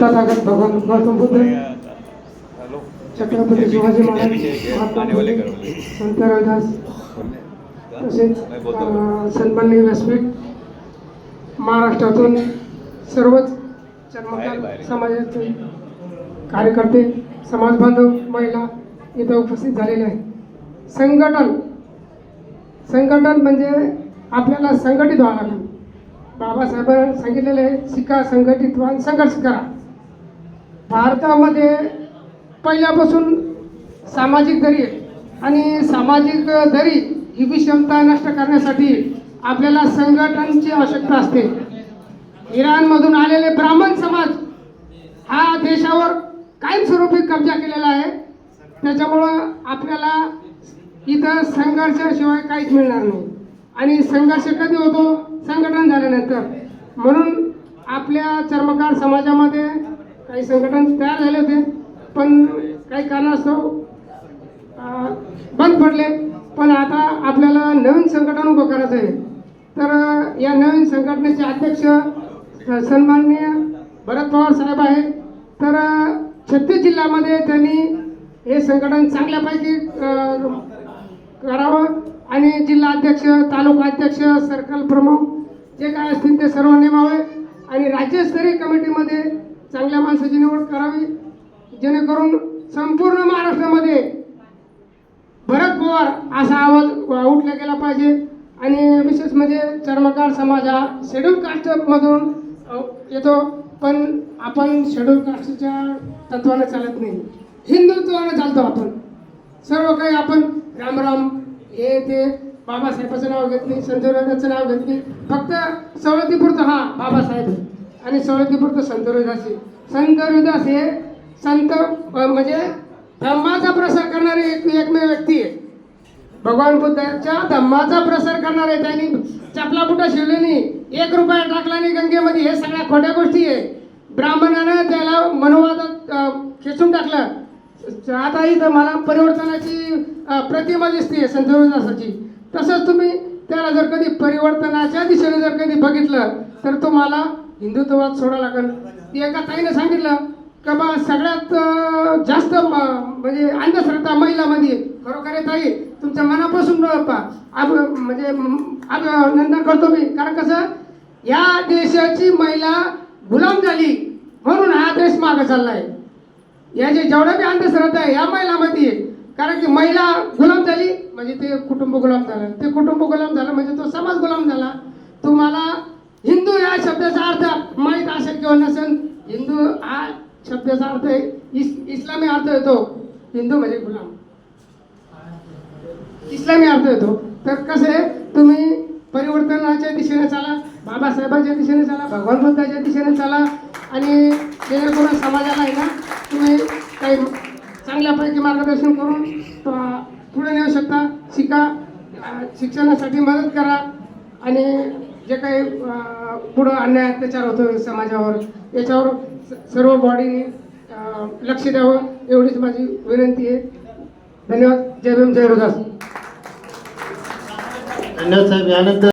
तथागत भगवान गौतम बुद्ध, छत्रपती शिवाजी महाराज, महात्मा फुले, संत रविदास, तसेच सन्माननीय व्यासपीठ, महाराष्ट्रातून सर्वच चर्मकार समाजाचे कार्यकर्ते, समाज बांधव, महिला इथं उपस्थित झालेले आहेत. संघटन म्हणजे आपल्याला संघटित व्हावं लागेल. बाबासाहेबांनी सांगितलेले आहे, शिका, संघटित व्हा, संघर्ष करा. भारतामध्ये पहिल्यापासून सामाजिक दरी आहे आणि सामाजिक दरी ही विषमता नष्ट करण्यासाठी आपल्याला संघटनांची आवश्यकता असते. इराणमधून आलेले ब्राह्मण समाज हा देशावर कायमस्वरूपी कब्जा केलेला आहे. त्याच्यामुळं आपल्याला इथं संघर्षाशिवाय काहीच मिळणार नाही. आणि संघर्ष कधी होतो? संघटन झाल्यानंतर. म्हणून आपल्या चर्मकार समाजामध्ये काही संघटन तयार झाले होते, पण काही कारणास्तव बंद पडले. पण आता आपल्याला नवीन संघटन उभं करायचं आहे. तर या नवीन संघटनेचे अध्यक्ष सन्माननीय भरत पवार साहेब आहेत. तर 36 जिल्ह्यामध्ये त्यांनी हे संघटन चांगल्यापैकी करावं आणि जिल्हा अध्यक्ष, तालुका अध्यक्ष, सर्कल प्रमुख जे काय असतील ते सर्व नेमावे आणि राज्यस्तरीय कमिटीमध्ये चांगल्या माणसाची निवड करावी, जेणेकरून संपूर्ण महाराष्ट्रामध्ये भरत पवार असा आवाज उठला गेला पाहिजे. आणि विशेष म्हणजे चर्मकार समाज हा शेड्यूल कास्टमधून येतो, पण आपण शेड्यूल कास्टच्या तत्वाने चालत नाही, हिंदुत्वाने चालतो. आपण सर्व काही आपण रामराम हे ते बाबासाहेबाचं नाव घेत नाही, संत रविदासचं नाव घेत नाही. फक्त सवलतीपुरतं हा बाबासाहेब आणि सवलतीपुरतं संत रविदास. संत रविदास हे संत म्हणजे धम्माचा प्रसार करणारे एकमेव व्यक्ती आहे. भगवान बुद्धाच्या धम्माचा प्रसार करणारे. त्यांनी चपला बुटा शिवले नाही, 1 रुपया टाकला नाही गंगेमध्ये. हे सगळ्या खोट्या गोष्टी आहे. ब्राह्मणानं त्याला मनोवादात खेचून टाकलं. आता इथं मला परिवर्तनाची प्रतिमा दिसते संत रविदासाची. तसंच तुम्ही त्याला जर कधी परिवर्तनाच्या दिशेने जर कधी बघितलं तर तुम्हाला हिंदुत्वात सोडावं लागेल. एका ताईने सांगितलं का बा सगळ्यात जास्त म्हणजे अंधश्रद्धा महिलामध्ये. खरोखर आहे ताई, तुमच्या मनापासून म्हणजे अभिनंदन करतो मी. कारण कसं या देशाची महिला गुलाम झाली म्हणून हा देश मागे चाललाय. याचे जेवढं बी अंधश्रद्धा आहे या महिलामध्ये. कारण की महिला गुलाम झाली म्हणजे ते कुटुंब गुलाम झालं, ते कुटुंब गुलाम झालं म्हणजे तो समाज गुलाम झाला. तुम्हाला हिंदू या शब्दाचा अर्थ माहीत असेल किंवा नसेल. हिंदू हा शब्दाचा अर्थ आहे इस्लामी अर्थ येतो. हिंदू म्हणजे गुलाम, इस्लामी अर्थ येतो. तर कसं आहे, तुम्ही परिवर्तनाच्या दिशेने चाला, बाबासाहेबांच्या दिशेने चाला, भगवान बुद्धाच्या दिशेने चाला आणि जेणेकरून समाजाला आहे ना तुम्ही काही चांगल्यापैकी मार्गदर्शन करून पुढे नेऊ शकता. शिका, शिक्षणासाठी मदत करा आणि जे काही पुढं अन्याय अत्याचार होतो समाजावर याच्यावर सर्व बॉडीने लक्ष द्यावं एवढीच माझी विनंती आहे. धन्यवाद. जय भीम, जय रविदास. धन्यवाद साहेब. यानंतर